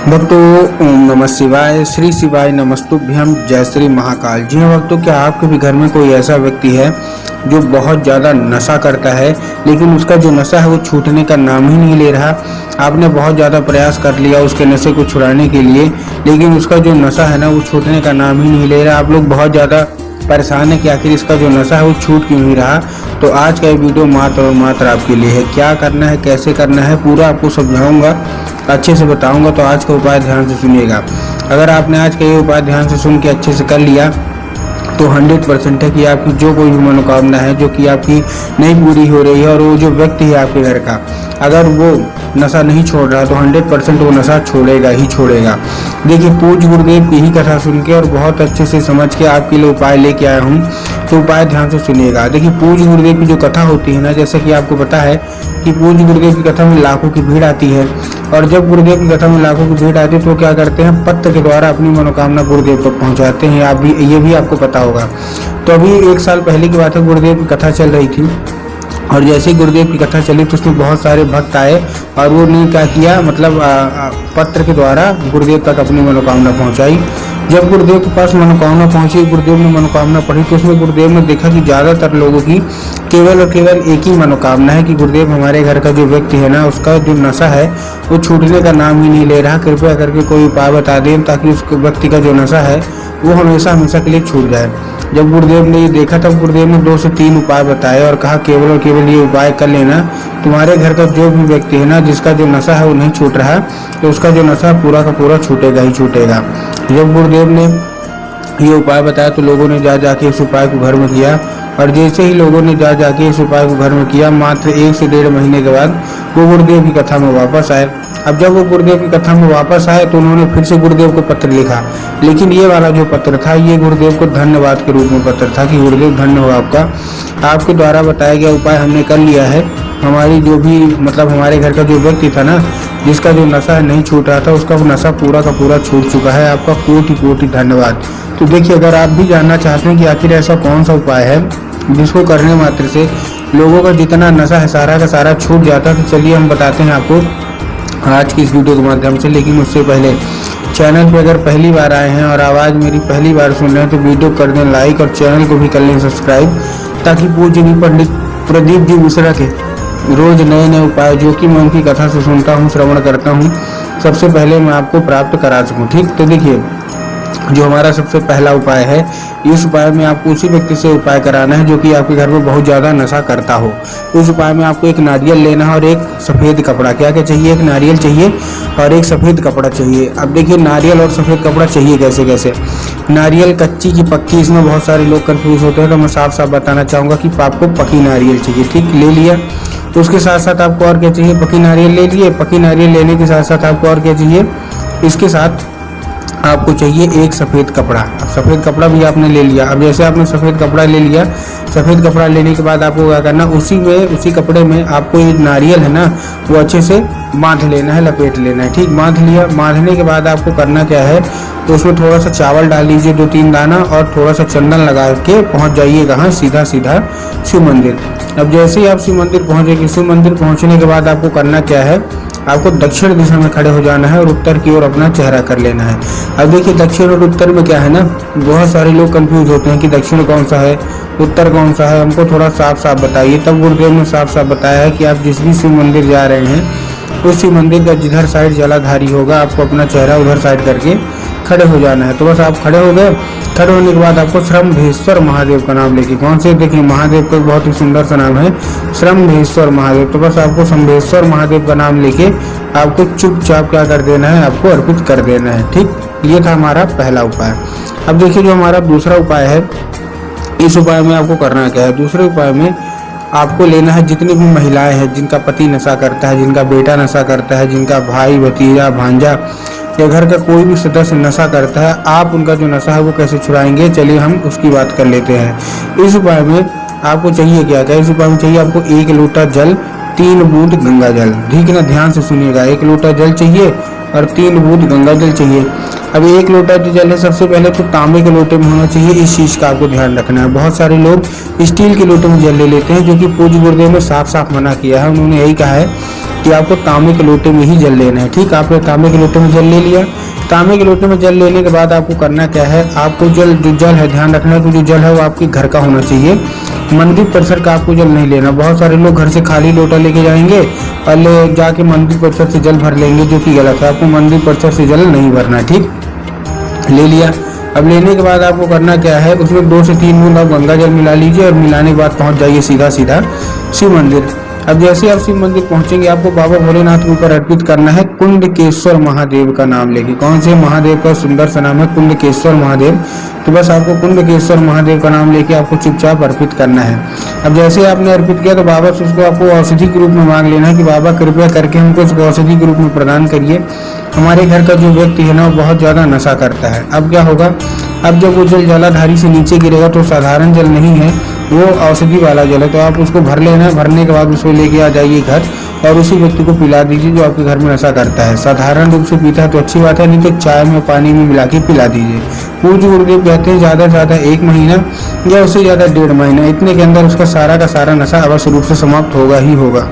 भक्तों, ओम नमः शिवाय, श्री शिवाय नमस्तुभ्यम, जय श्री महाकाल। जी हाँ भक्तों, क्या आपके भी घर में कोई ऐसा व्यक्ति है जो बहुत ज़्यादा नशा करता है, लेकिन उसका जो नशा है वो छूटने का नाम ही नहीं ले रहा। आपने बहुत ज़्यादा प्रयास कर लिया उसके नशे को छुड़ाने के लिए, लेकिन उसका जो नशा है ना वो छूटने का नाम ही नहीं ले रहा। आप लोग बहुत ज़्यादा परेशान है कि आखिर इसका जो नशा है वो छूट क्यों नहीं रहा। तो आज का ये वीडियो मात्र और मात्र आपके लिए है। क्या करना है, कैसे करना है, पूरा आपको समझाऊंगा, अच्छे से बताऊंगा। तो आज का उपाय ध्यान से सुनिएगा। अगर आपने आज का ये उपाय ध्यान से सुन के अच्छे से कर लिया तो 100% है कि आपकी जो कोई भी मनोकामना है जो कि आपकी नहीं पूरी हो रही है, और वो जो व्यक्ति है आपके घर का, अगर वो नशा नहीं छोड़ रहा तो 100% वो नशा छोड़ेगा ही छोड़ेगा। देखिए, पूज्य गुरुदेव की ही कथा सुन के और बहुत अच्छे से समझ के आपके लिए उपाय लेके आया हूँ, तो उपाय ध्यान से सुनिएगा। देखिए, पूज्य गुरुदेव की जो कथा होती है ना, जैसे कि आपको पता है कि पूज्य गुरुदेव की कथा में लाखों की भीड़ आती है, और जब गुरुदेव की कथा में लाखों की भीड़ आती है तो क्या करते हैं, पत्र के द्वारा अपनी मनोकामना गुरुदेव तक पहुंचाते हैं। आप भी ये भी आपको पता होगा। तो अभी 1 साल पहले की बात है, गुरुदेव की कथा चल रही थी, और जैसे ही गुरुदेव की कथा चली तो उसमें बहुत सारे भक्त आए, और वो ने क्या किया, मतलब पत्र के द्वारा गुरुदेव तक अपनी मनोकामना पहुंचाई। जब गुरुदेव के पास मनोकामना पहुंची, गुरुदेव ने मनोकामना पढ़ी, तो उसमें गुरुदेव ने देखा कि ज़्यादातर लोगों की केवल और केवल एक ही मनोकामना है कि गुरुदेव, हमारे घर का जो व्यक्ति है ना उसका जो नशा है वो छूटने का नाम ही नहीं ले रहा। कृपया करके कोई उपाय बता दें ताकि उस व्यक्ति का जो नशा है वो हमेशा हमेशा के लिए छूट जाए। जब गुरुदेव ने ये देखा तब गुरुदेव ने 2 से 3 उपाय बताए और कहा, केवल और केवल ये उपाय कर लेना, तुम्हारे घर का जो भी व्यक्ति है ना जिसका जो नशा है वो नहीं छूट रहा, तो उसका जो नशा पूरा का पूरा छूटेगा ही छूटेगा। जब गुरुदेव ने ये उपाय बताया तो लोगों ने जा जाके इस उपाय को घर में किया, और जैसे ही लोगों ने जा जाके इस उपाय को घर में किया, मात्र 1 से 1.5 महीने के बाद वो गुरुदेव की कथा में वापस आए। अब जब वो गुरुदेव की कथा में वापस आए तो उन्होंने फिर से गुरुदेव को पत्र लिखा, लेकिन ये वाला जो पत्र था ये गुरुदेव को धन्यवाद के रूप में पत्र था कि गुरुदेव धन्य हो आपका, आपके द्वारा बताया गया उपाय हमने कर लिया है। हमारी जो भी मतलब हमारे घर का जो व्यक्ति था ना जिसका जो नशा नहीं छूट रहा था, उसका वो नशा पूरा का पूरा छूट चुका है। आपका कोटि कोटि धन्यवाद। तो देखिए, अगर आप भी जानना चाहते हैं कि आखिर ऐसा कौन सा उपाय है जिसको करने मात्र से लोगों का जितना नशा है सारा का सारा छूट जाता है, तो चलिए हम बताते हैं आपको आज की इस वीडियो के माध्यम से। लेकिन उससे पहले चैनल पे अगर पहली बार आए हैं और आवाज़ मेरी पहली बार सुन रहे हैं तो वीडियो कर दें लाइक, और चैनल को भी कर लें सब्सक्राइब, ताकि पूज्य पंडित प्रदीप जी मिश्रा के रोज नए नए उपाय जो कि मैं उनकी कथा से सुनता हूँ, श्रवण करता हूँ, सबसे पहले मैं आपको प्राप्त करा सकूँ। ठीक, तो देखिए, जो हमारा सबसे पहला उपाय है, इस उपाय में आपको उसी व्यक्ति से उपाय कराना है जो कि आपके घर में बहुत ज़्यादा नशा करता हो। उस उपाय में आपको एक नारियल लेना है और एक सफ़ेद कपड़ा। क्या क्या चाहिए, एक नारियल चाहिए और एक सफ़ेद कपड़ा चाहिए। अब देखिए, नारियल और सफ़ेद कपड़ा चाहिए कैसे कैसे। नारियल कच्ची की पक्की, इसमें बहुत सारे लोग कंफ्यूज होते हैं, तो मैं साफ साफ बताना चाहूँगा कि आपको पक्की नारियल चाहिए। ठीक, ले लिया। तो उसके साथ साथ आपको और क्या चाहिए, पक्की नारियल ले लिए। पक्की नारियल लेने के साथ साथ आपको और क्या चाहिए, इसके साथ आपको चाहिए एक सफ़ेद कपड़ा। अब सफ़ेद कपड़ा भी आपने ले लिया। अब जैसे आपने सफ़ेद कपड़ा ले लिया, सफ़ेद कपड़ा लेने के बाद आपको क्या करना, उसी कपड़े में आपको ये नारियल है ना वो अच्छे से बांध लेना है, लपेट लेना है। ठीक, बांध लिया। बांधने के बाद आपको करना क्या है, तो उसमें थोड़ा सा चावल डाल लीजिए, 2-3 दाना, और थोड़ा सा चंदन लगा के पहुँच जाइए कहाँ, सीधा सीधा शिव मंदिर। अब जैसे ही आप शिव मंदिर पहुँचेंगे, शिव मंदिर पहुँचने के बाद आपको करना क्या है, आपको दक्षिण दिशा में खड़े हो जाना है और उत्तर की ओर अपना चेहरा कर लेना है। अब देखिए, दक्षिण और उत्तर में क्या है ना, बहुत सारे लोग कंफ्यूज होते हैं कि दक्षिण कौन सा है, उत्तर कौन सा है। हमको थोड़ा साफ साफ बताइए। तब गुरुदेव ने साफ साफ बताया है कि आप जिस भी शिव मंदिर जा रहे हैं उस शिव मंदिर का जिधर साइड जलाधारी होगा, आपको अपना चेहरा उधर साइड करके खड़े हो जाना है। तो बस आप खड़े हो गए। खड़े होने के बाद आपको श्रम्भेश्वर महादेव का नाम लेके, कौन से, देखिए महादेव का बहुत ही सुंदर सा नाम है, श्रम्भेश्वर महादेव। तो बस आपको श्रम्भेश्वर महादेव का नाम लेके आपको चुपचाप क्या कर देना है, आपको अर्पित कर देना है। ठीक, ये था हमारा पहला उपाय। अब देखिए, जो हमारा दूसरा उपाय है, इस उपाय में आपको करना क्या है, दूसरे उपाय में आपको लेना है जितनी भी महिलाएं हैं जिनका पति नशा करता है, जिनका बेटा नशा करता है, जिनका भाई, भतीजा, भांजा या घर का कोई भी सदस्य नशा करता है, आप उनका जो नशा है वो कैसे छुड़ाएंगे, चलिए हम उसकी बात कर लेते हैं। इस उपाय में आपको चाहिए क्या क्या, इस उपाय में चाहिए आपको 1 लोटा जल, 3 बूंद गंगा जल। ठीक है ना, ध्यान से सुनिएगा। 1 लोटा जल चाहिए और 3 बूंद गंगा जल चाहिए। अब 1 लोटा जो जल है सबसे पहले तो तांबे के लोटे में होना चाहिए, इस चीज़ का आपको ध्यान रखना है। बहुत सारे लोग स्टील के लोटे में जल ले लेते हैं, जो कि पूज्य गुरुदेव ने साफ साफ मना किया है। उन्होंने यही कहा है कि आपको तांबे के लोटे में ही जल लेना है। ठीक, आपने तांबे के लोटे में जल ले लिया। तांबे के लोटे में जल लेने के बाद आपको करना क्या है, आपको जो जल है, ध्यान रखना है कि जो जल है वो आपके घर का होना चाहिए। मंदिर परिसर का आपको जल नहीं लेना। बहुत सारे लोग घर से खाली लोटा लेके जाएंगे और ले जाके मंदिर परिसर से जल भर लेंगे, जो कि गलत है। आपको मंदिर परिसर से जल नहीं भरना। ठीक, ले लिया। अब लेने के बाद आपको करना क्या है, उसमें 2 से 3 बूंद आप गंगा जल मिला लीजिए और मिलाने के बाद पहुंच जाइए सीधा सीधा शिव मंदिर। अब जैसे आप शिव मंदिर पहुंचेंगे, आपको बाबा भोलेनाथ के ऊपर अर्पित करना है कुंडकेश्वर महादेव का नाम लेके। कौन से महादेव का सुंदर सा नाम है, कुंडकेश्वर महादेव। तो बस आपको कुंडकेश्वर महादेव का नाम लेके आपको चुपचाप अर्पित करना है। अब जैसे आपने अर्पित किया तो बाबा से उसको आपको औषधि के रूप में मांग लेना है कि बाबा कृपया करके हमको इसको औषधि के रूप में प्रदान करिए। हमारे घर का जो व्यक्ति है ना, वो बहुत ज़्यादा नशा करता है। अब क्या होगा, अब जब वो जल जलाधारी से नीचे गिरेगा तो साधारण जल नहीं है, वो औषधि वाला जल है। तो आप उसको भर लेना है। भरने के बाद उसको लेके आ जाइए घर और उसी व्यक्ति को पिला दीजिए जो आपके घर में नशा करता है। साधारण रूप से पीता है तो अच्छी बात है, नहीं तो चाय में पानी में मिला के पिला दीजिए। पूज्य गुरुदेव कहते हैं ज़्यादा से ज़्यादा 1 महीना या उससे ज़्यादा 1.5 महीना, इतने के अंदर उसका सारा का सारा नशा अवश्य रूप से समाप्त होगा ही होगा।